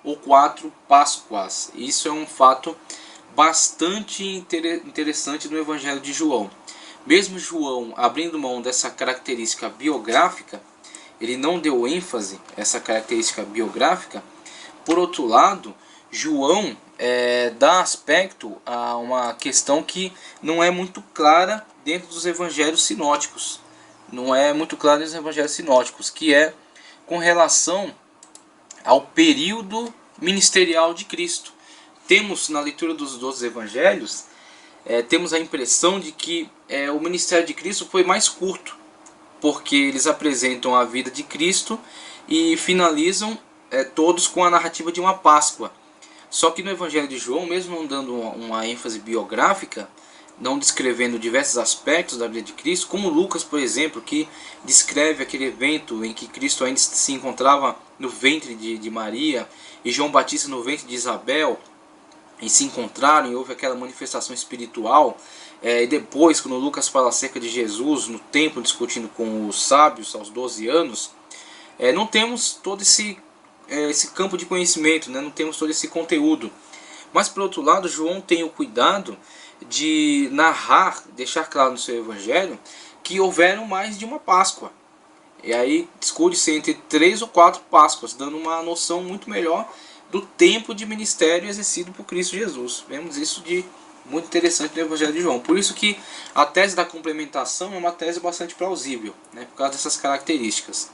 ou 4 Páscoas. Isso é um fato bastante interessante no Evangelho de João. Mesmo João abrindo mão dessa característica biográfica, ele não deu ênfase a essa característica biográfica. Por outro lado, João dá aspecto a uma questão que não é muito clara dentro dos evangelhos sinóticos. Não é muito clara nos evangelhos sinóticos, que é com relação ao período ministerial de Cristo. Temos na leitura dos 12 evangelhos, temos a impressão de que o ministério de Cristo foi mais curto, porque eles apresentam a vida de Cristo e finalizam todos com a narrativa de uma Páscoa. Só que no Evangelho de João, mesmo não dando uma ênfase biográfica, não descrevendo diversos aspectos da vida de Cristo, como Lucas, por exemplo, que descreve aquele evento em que Cristo ainda se encontrava no ventre de Maria, e João Batista no ventre de Isabel, e se encontraram e houve aquela manifestação espiritual. E depois, quando Lucas fala acerca de Jesus no templo discutindo com os sábios aos 12 anos, não temos todo esse campo de conhecimento, né? Não temos todo esse conteúdo. Mas por outro lado, João tem o cuidado de narrar, deixar claro no seu evangelho, que houveram mais de uma Páscoa. E aí discute-se entre 3 ou 4 Páscoas, dando uma noção muito melhor do tempo de ministério exercido por Cristo Jesus. Vemos isso de muito interessante no Evangelho de João. Por isso que a tese da complementação é uma tese bastante plausível, né, por causa dessas características.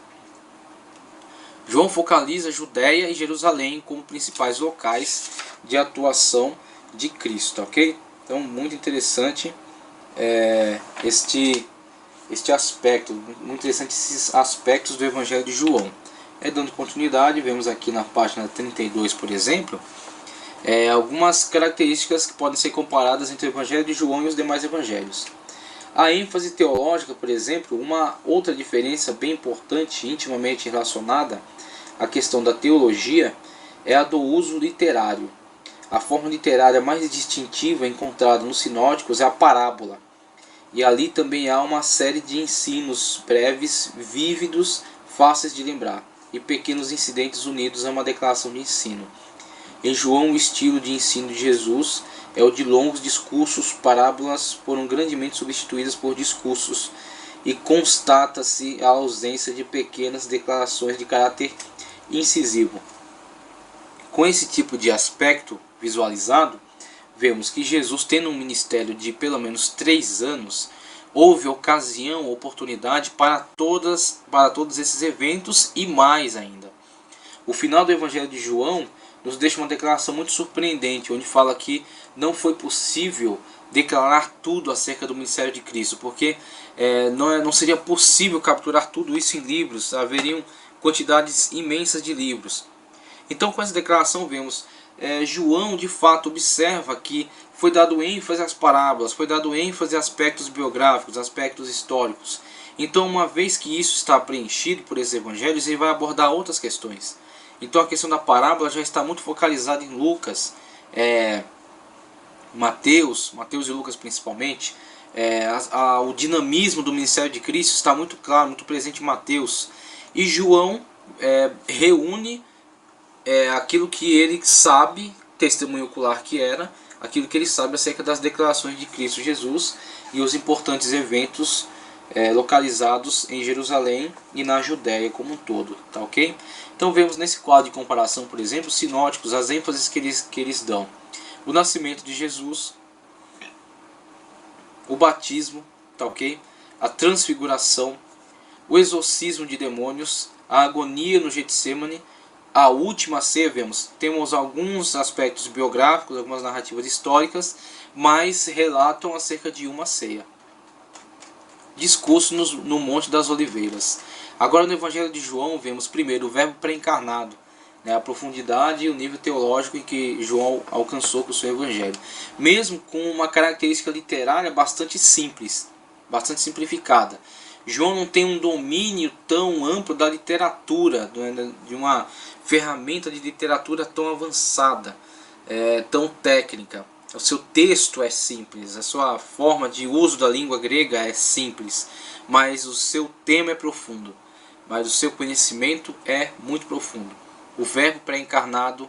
João focaliza Judéia e Jerusalém como principais locais de atuação de Cristo, ok? Então, muito interessante este aspecto, muito interessante esses aspectos do Evangelho de João. Dando continuidade, vemos aqui na página 32, por exemplo, algumas características que podem ser comparadas entre o Evangelho de João e os demais evangelhos. A ênfase teológica, por exemplo, uma outra diferença bem importante, intimamente relacionada à questão da teologia, é a do uso literário. A forma literária mais distintiva encontrada nos sinóticos é a parábola. E ali também há uma série de ensinos breves, vívidos, fáceis de lembrar, e pequenos incidentes unidos a uma declaração de ensino. Em João, o estilo de ensino de Jesus é o de longos discursos. Parábolas foram grandemente substituídas por discursos, e constata-se a ausência de pequenas declarações de caráter incisivo. Com esse tipo de aspecto visualizado, vemos que Jesus, tendo um ministério de pelo menos 3 anos, houve ocasião, oportunidade para todos esses eventos e mais ainda. O final do Evangelho de João nos deixa uma declaração muito surpreendente, onde fala que não foi possível declarar tudo acerca do ministério de Cristo, porque não seria possível capturar tudo isso em livros, haveriam quantidades imensas de livros. Então, com essa declaração, vemos João de fato observa que foi dado ênfase às parábolas, foi dado ênfase a aspectos biográficos, aspectos históricos. Então, uma vez que isso está preenchido por esses evangelhos, ele vai abordar outras questões. Então, a questão da parábola já está muito focalizada em Lucas, Mateus e Lucas principalmente. O dinamismo do ministério de Cristo está muito claro, muito presente em Mateus. E João reúne aquilo que ele sabe, testemunho ocular que era, aquilo que ele sabe acerca das declarações de Cristo Jesus e os importantes eventos localizados em Jerusalém e na Judéia como um todo, tá ok? Então vemos nesse quadro de comparação, por exemplo, os sinóticos, as ênfases que eles dão: o nascimento de Jesus, o batismo, tá ok? A transfiguração, o exorcismo de demônios, a agonia no Getsemane, a última ceia. Temos alguns aspectos biográficos, algumas narrativas históricas, mas relatam acerca de uma ceia. Discurso no Monte das Oliveiras. Agora, no Evangelho de João, vemos primeiro o verbo pré-encarnado, a profundidade e o nível teológico em que João alcançou com o seu Evangelho, mesmo com uma característica literária bastante simples, bastante simplificada. João não tem um domínio tão amplo da literatura, de uma ferramenta de literatura tão avançada, tão técnica. O seu texto é simples, a sua forma de uso da língua grega é simples, mas o seu tema é profundo, mas o seu conhecimento é muito profundo. O verbo pré-encarnado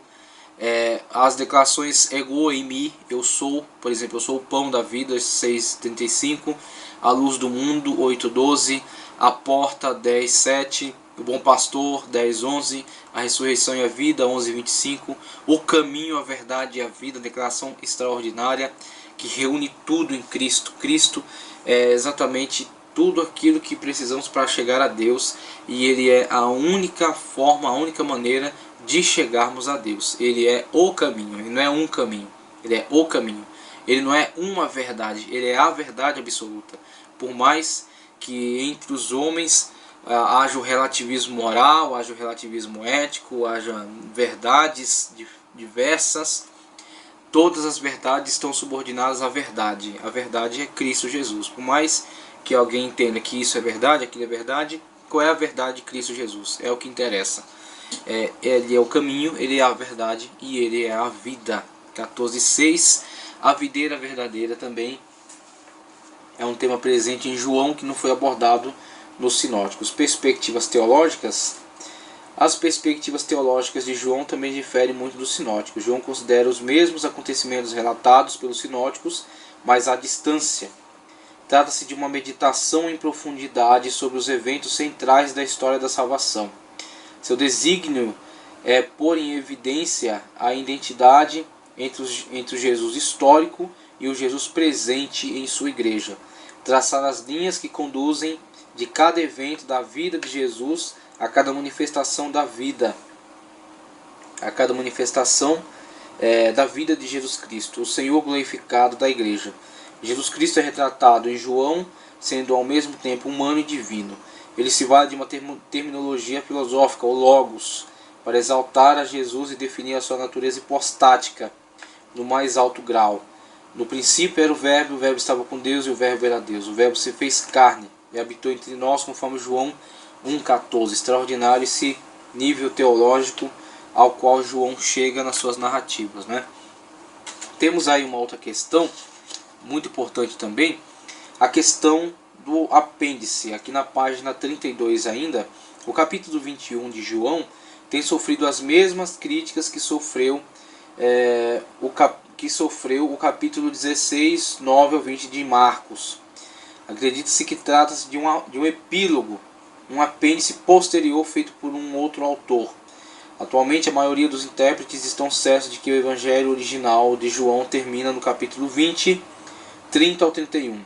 As declarações ego e mi, eu sou, por exemplo, eu sou o pão da vida, 6:35, a luz do mundo, 8:12, a porta, 10:7, o bom pastor, 10:11, a ressurreição e a vida, 11:25, o caminho, a verdade e a vida, declaração extraordinária que reúne tudo em Cristo. Cristo é exatamente tudo aquilo que precisamos para chegar a Deus, e Ele é a única forma, a única maneira de chegarmos a Deus. Ele é o caminho, ele não é um caminho, ele é o caminho. Ele não é uma verdade, ele é a verdade absoluta. Por mais que entre os homens haja o relativismo moral, haja o relativismo ético, haja verdades diversas, todas as verdades estão subordinadas à verdade. A verdade é Cristo Jesus. Por mais que alguém entenda que isso é verdade, aquilo é verdade, qual é a verdade de Cristo Jesus? É o que interessa. Ele é o caminho, ele é a verdade e ele é a vida. 14:6. A videira verdadeira também é um tema presente em João que não foi abordado nos sinóticos. Perspectivas teológicas. As perspectivas teológicas de João também diferem muito dos sinóticos. João considera os mesmos acontecimentos relatados pelos sinóticos, mas à distância. Trata-se de uma meditação em profundidade sobre os eventos centrais da história da salvação. Seu desígnio é pôr em evidência a identidade entre o Jesus histórico e o Jesus presente em sua igreja. Traçar as linhas que conduzem de cada evento da vida de Jesus a cada manifestação da vida. A cada manifestação da vida de Jesus Cristo, o Senhor glorificado da igreja. Jesus Cristo é retratado em João, sendo ao mesmo tempo humano e divino. Ele se vale de uma terminologia filosófica, o logos, para exaltar a Jesus e definir a sua natureza hipostática no mais alto grau. No princípio era o verbo estava com Deus e o verbo era Deus. O verbo se fez carne e habitou entre nós, conforme João 1,14. Extraordinário esse nível teológico ao qual João chega nas suas narrativas, né? Temos aí uma outra questão muito importante também, a questão do apêndice. Aqui na página 32 ainda, o capítulo 21 de João tem sofrido as mesmas críticas que sofreu o capítulo 16, 9 ao 20 de Marcos. Acredita-se que trata-se de um epílogo, um apêndice posterior feito por um outro autor. Atualmente, a maioria dos intérpretes estão certos de que o evangelho original de João termina no capítulo 20, 30 ao 31,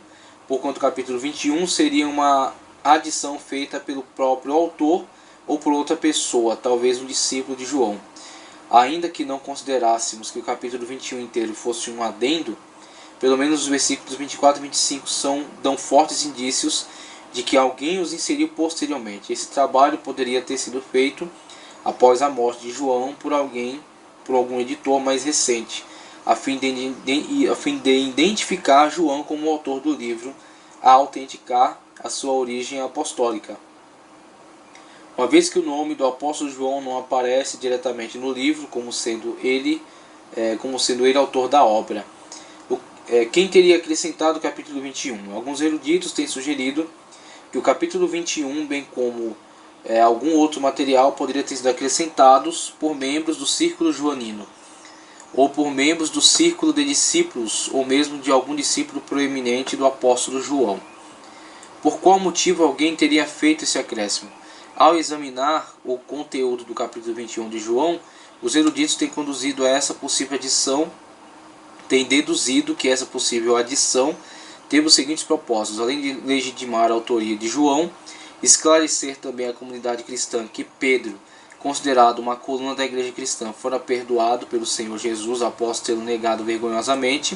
porquanto o capítulo 21 seria uma adição feita pelo próprio autor ou por outra pessoa, talvez um discípulo de João. Ainda que não considerássemos que o capítulo 21 inteiro fosse um adendo, pelo menos os versículos 24 e 25 dão fortes indícios de que alguém os inseriu posteriormente. Esse trabalho poderia ter sido feito após a morte de João por algum editor mais recente, a fim de identificar João como o autor do livro, a autenticar a sua origem apostólica. Uma vez que o nome do apóstolo João não aparece diretamente no livro, como sendo ele autor da obra. Quem teria acrescentado o capítulo 21? Alguns eruditos têm sugerido que o capítulo 21, bem como algum outro material, poderia ter sido acrescentados por membros do círculo joanino, ou por membros do círculo de discípulos, ou mesmo de algum discípulo proeminente do apóstolo João. Por qual motivo alguém teria feito esse acréscimo? Ao examinar o conteúdo do capítulo 21 de João, os eruditos têm conduzido a essa possível adição, têm deduzido que essa possível adição teve os seguintes propósitos: além de legitimar a autoria de João, esclarecer também à comunidade cristã que Pedro, considerado uma coluna da igreja cristã, fora perdoado pelo Senhor Jesus após tê-lo negado vergonhosamente,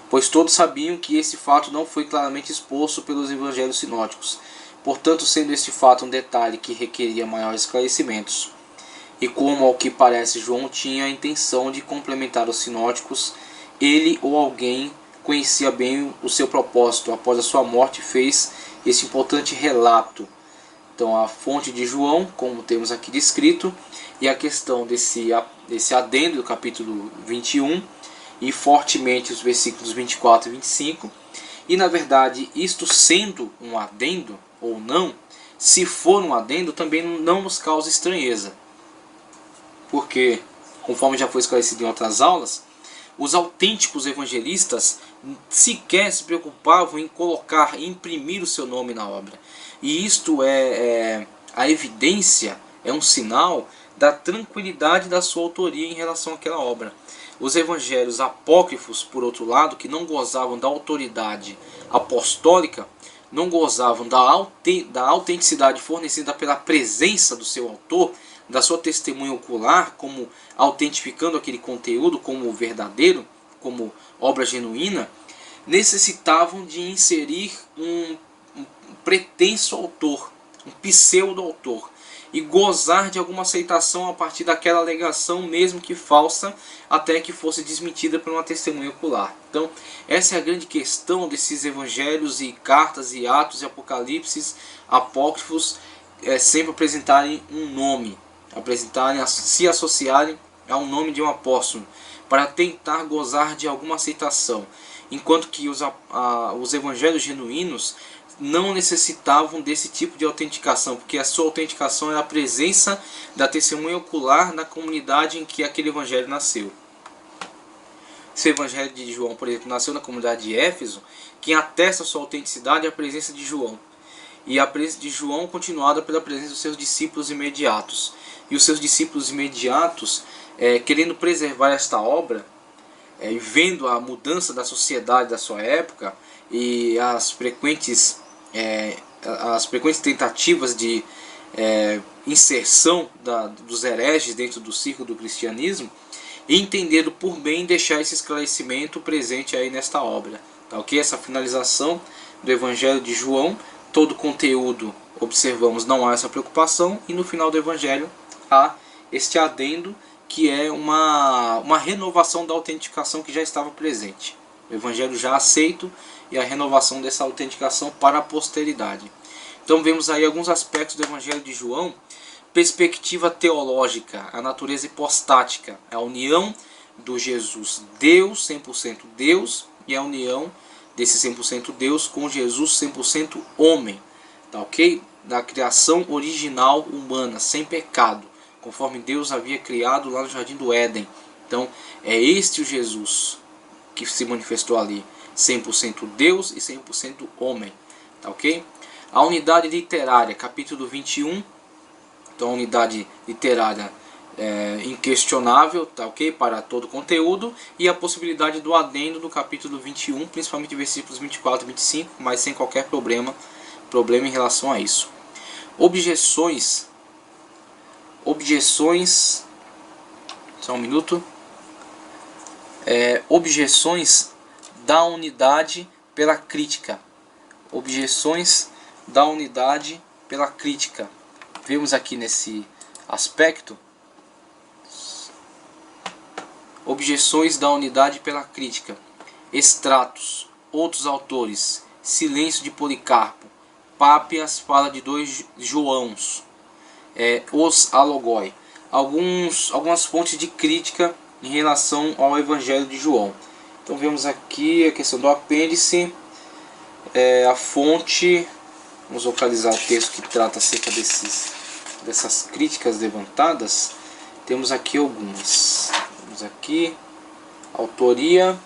pois todos sabiam que esse fato não foi claramente exposto pelos evangelhos sinóticos, portanto sendo este fato um detalhe que requeria maiores esclarecimentos. E como ao que parece João tinha a intenção de complementar os sinóticos, ele ou alguém conhecia bem o seu propósito, após a sua morte fez esse importante relato. Então a fonte de João, como temos aqui descrito, e a questão desse adendo do capítulo 21, e fortemente os versículos 24 e 25. E na verdade, isto sendo um adendo ou não, se for um adendo, também não nos causa estranheza. Porque conforme já foi esclarecido em outras aulas, os autênticos evangelistas sequer se preocupavam em colocar, em imprimir o seu nome na obra. E isto é a evidência, é um sinal da tranquilidade da sua autoria em relação àquela obra. Os evangelhos apócrifos, por outro lado, que não gozavam da autoridade apostólica, não gozavam da autenticidade fornecida pela presença do seu autor, da sua testemunha ocular, como autentificando aquele conteúdo como verdadeiro, como obra genuína, necessitavam de inserir um pretenso autor, um pseudo-autor, e gozar de alguma aceitação a partir daquela alegação, mesmo que falsa, até que fosse desmentida por uma testemunha ocular. Então, essa é a grande questão desses evangelhos e cartas e atos e apocalipses apócrifos, sempre apresentarem um nome, se associarem a um nome de um apóstolo, para tentar gozar de alguma aceitação, enquanto que os evangelhos genuínos não necessitavam desse tipo de autenticação, porque a sua autenticação é a presença da testemunha ocular na comunidade em que aquele evangelho nasceu. Se o evangelho de João, por exemplo, nasceu na comunidade de Éfeso, quem atesta a sua autenticidade é a presença de João. E a presença de João continuada pela presença dos seus discípulos imediatos. E os seus discípulos imediatos, querendo preservar esta obra, e vendo a mudança da sociedade da sua época e as frequentes tentativas de inserção dos hereges dentro do círculo do cristianismo, e entendendo por bem deixar esse esclarecimento presente aí nesta obra. Tá, ok? Essa finalização do Evangelho de João, todo o conteúdo, observamos, não há essa preocupação, e no final do Evangelho há este adendo, que é uma renovação da autenticação que já estava presente. O Evangelho já aceito e a renovação dessa autenticação para a posteridade. Então vemos aí alguns aspectos do Evangelho de João. Perspectiva teológica, a natureza hipostática, a união do Jesus Deus, 100% Deus, e a união desse 100% Deus com Jesus 100% homem, tá ok? Da criação original humana, sem pecado, conforme Deus havia criado lá no Jardim do Éden. Então é este o Jesus que se manifestou ali, 100% Deus e 100% homem, tá ok? A unidade literária, capítulo 21, então a unidade literária inquestionável, tá ok? Para todo o conteúdo, e a possibilidade do adendo no capítulo 21, principalmente versículos 24 e 25, mas sem qualquer problema em relação a isso. Objeções, só um minuto. Objeções da unidade pela crítica. Objeções da unidade pela crítica. Vemos aqui nesse aspecto objeções da unidade pela crítica. Extratos, outros autores, silêncio de Policarpo, Pápias fala de 2 Joãos, os alogoi, algumas fontes de crítica em relação ao Evangelho de João. Então vemos aqui a questão do apêndice, a fonte, vamos localizar o texto que trata acerca dessas críticas levantadas. Temos aqui algumas. Vamos aqui, autoria.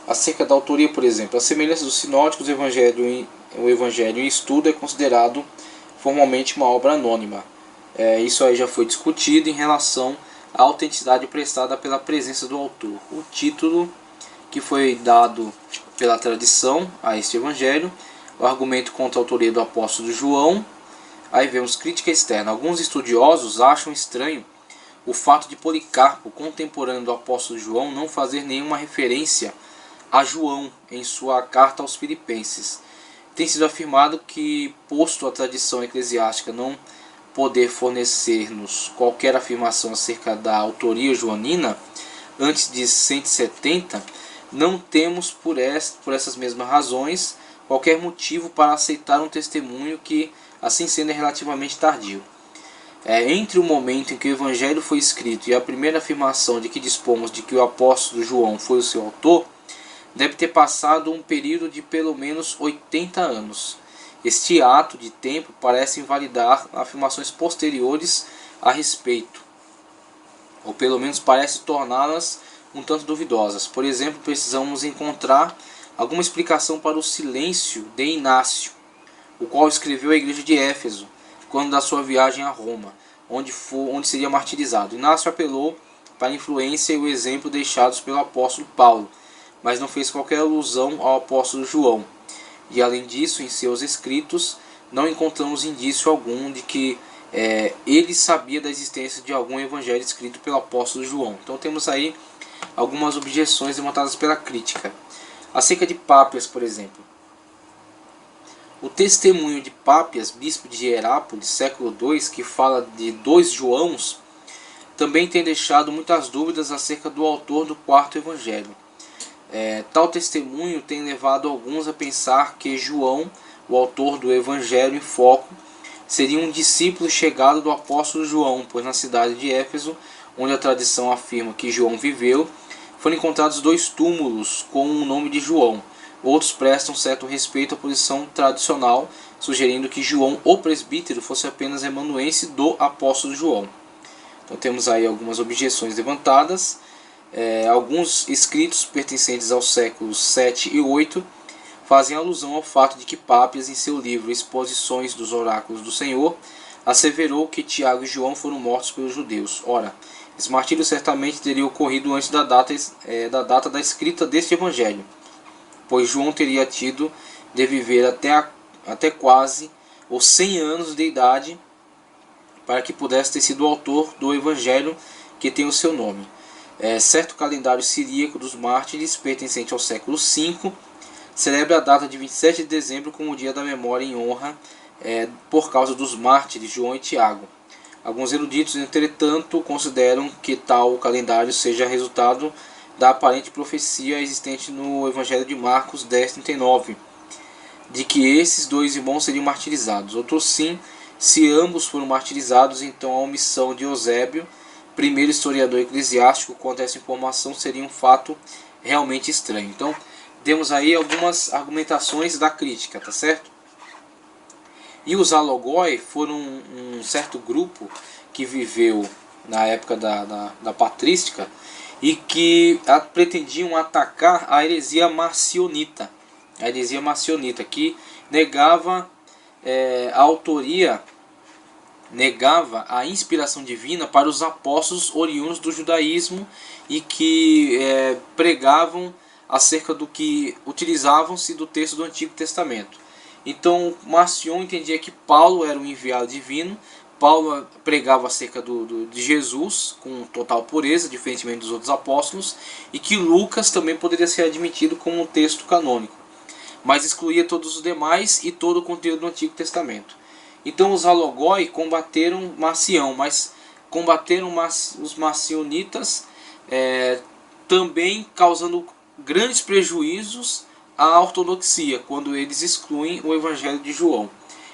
Acerca da autoria, por exemplo, a semelhança dos sinóticos, o Evangelho em estudo é considerado formalmente uma obra anônima. Isso aí já foi discutido em relação à autenticidade prestada pela presença do autor. O título que foi dado pela tradição a este Evangelho, o argumento contra a autoria do apóstolo João. Aí vemos crítica externa. Alguns estudiosos acham estranho o fato de Policarpo, contemporâneo do apóstolo João, não fazer nenhuma referência a João em sua carta aos Filipenses. Tem sido afirmado que, posto a tradição eclesiástica não poder fornecer-nos qualquer afirmação acerca da autoria joanina antes de 170, não temos, por essas mesmas razões, qualquer motivo para aceitar um testemunho que, assim sendo, é relativamente tardio. Entre o momento em que o Evangelho foi escrito e a primeira afirmação de que dispomos de que o apóstolo João foi o seu autor, deve ter passado um período de pelo menos 80 anos. Este ato de tempo parece invalidar afirmações posteriores a respeito, ou pelo menos parece torná-las um tanto duvidosas. Por exemplo, precisamos encontrar alguma explicação para o silêncio de Inácio, o qual escreveu à igreja de Éfeso quando da sua viagem a Roma, onde seria martirizado. Inácio apelou para a influência e o exemplo deixados pelo apóstolo Paulo, mas não fez qualquer alusão ao apóstolo João. E além disso, em seus escritos, não encontramos indício algum de que ele sabia da existência de algum evangelho escrito pelo apóstolo João. Então temos aí algumas objeções levantadas pela crítica. Acerca de Pápias, por exemplo. O testemunho de Pápias, bispo de Hierápolis, século II, que fala de 2 Joãos, também tem deixado muitas dúvidas acerca do autor do quarto evangelho. Tal testemunho tem levado alguns a pensar que João, o autor do evangelho em foco, seria um discípulo chegado do apóstolo João, pois na cidade de Éfeso, onde a tradição afirma que João viveu, foram encontrados 2 túmulos com o nome de João. Outros prestam certo respeito à posição tradicional, sugerindo que João, o presbítero, fosse apenas amanuense do apóstolo João. Então temos aí algumas objeções levantadas. Alguns escritos pertencentes aos séculos 7 e 8 fazem alusão ao fato de que Pápias, em seu livro Exposições dos Oráculos do Senhor, asseverou que Tiago e João foram mortos pelos judeus. Ora, esse martírio certamente teria ocorrido antes da data da escrita deste evangelho, pois João teria tido de viver até quase os 100 anos de idade para que pudesse ter sido o autor do evangelho que tem o seu nome. Certo calendário siríaco dos mártires, pertencente ao século V, celebra a data de 27 de dezembro como o dia da memória em honra por causa dos mártires João e Tiago. Alguns eruditos, entretanto, consideram que tal calendário seja resultado da aparente profecia existente no Evangelho de Marcos 10:39, de que esses 2 irmãos seriam martirizados. Outros sim, se ambos foram martirizados, então a omissão de Eusébio, primeiro historiador eclesiástico, quanto a essa informação seria um fato realmente estranho. Então, temos aí algumas argumentações da crítica, tá certo? E os alogoi foram um certo grupo que viveu na época da patrística e que pretendiam atacar a heresia marcionita. A heresia marcionita, que negava a autoria, negava a inspiração divina para os apóstolos oriundos do judaísmo e que pregavam acerca do que utilizavam-se do texto do Antigo Testamento. Então Marcion entendia que Paulo era um enviado divino. Paulo pregava acerca de Jesus com total pureza, diferentemente dos outros apóstolos, e que Lucas também poderia ser admitido como um texto canônico, mas excluía todos os demais e todo o conteúdo do Antigo Testamento. Então os alogoi combateram Marcião, mas combateram os marcionitas também causando grandes prejuízos à ortodoxia, quando eles excluem o Evangelho de João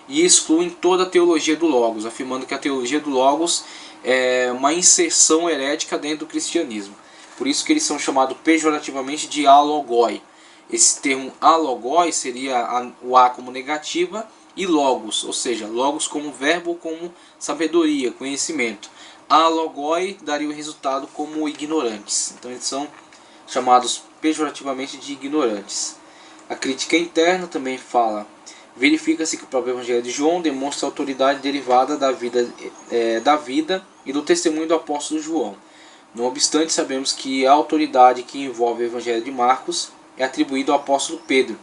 e excluem toda a teologia do Logos, afirmando que a teologia do Logos é uma inserção herética dentro do cristianismo. Por isso que eles são chamados pejorativamente de alogoi. Esse termo alogoi seria o A como negativa e logos, ou seja, logos como verbo, como sabedoria, conhecimento. Alogoi daria o resultado como ignorantes. Então eles são chamados pejorativamente de ignorantes. A crítica interna também fala: verifica-se que o próprio Evangelho de João demonstra autoridade derivada da vida e do testemunho do apóstolo João. Não obstante, sabemos que a autoridade que envolve o Evangelho de Marcos é atribuída ao apóstolo Pedro.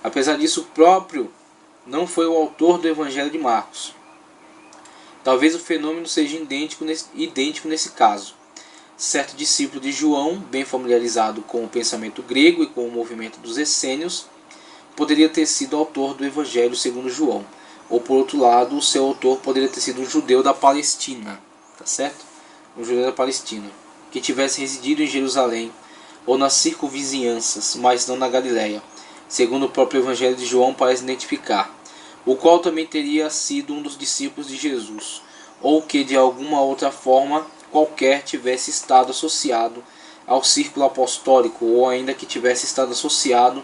Apesar disso, o próprio não foi o autor do Evangelho de Marcos. Talvez o fenômeno seja idêntico nesse caso. Certo discípulo de João, bem familiarizado com o pensamento grego e com o movimento dos essênios, poderia ter sido autor do Evangelho segundo João. Ou, por outro lado, o seu autor poderia ter sido um judeu da Palestina, tá certo? Um judeu da Palestina, que tivesse residido em Jerusalém ou nas circunvizinhanças, mas não na Galiléia, segundo o próprio Evangelho de João parece identificar, o qual também teria sido um dos discípulos de Jesus, ou que de alguma outra forma qualquer tivesse estado associado ao círculo apostólico, ou ainda que tivesse estado associado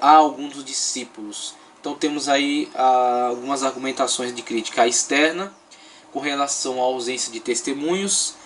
a algum dos discípulos. Então temos aí algumas argumentações de crítica externa, com relação à ausência de testemunhos,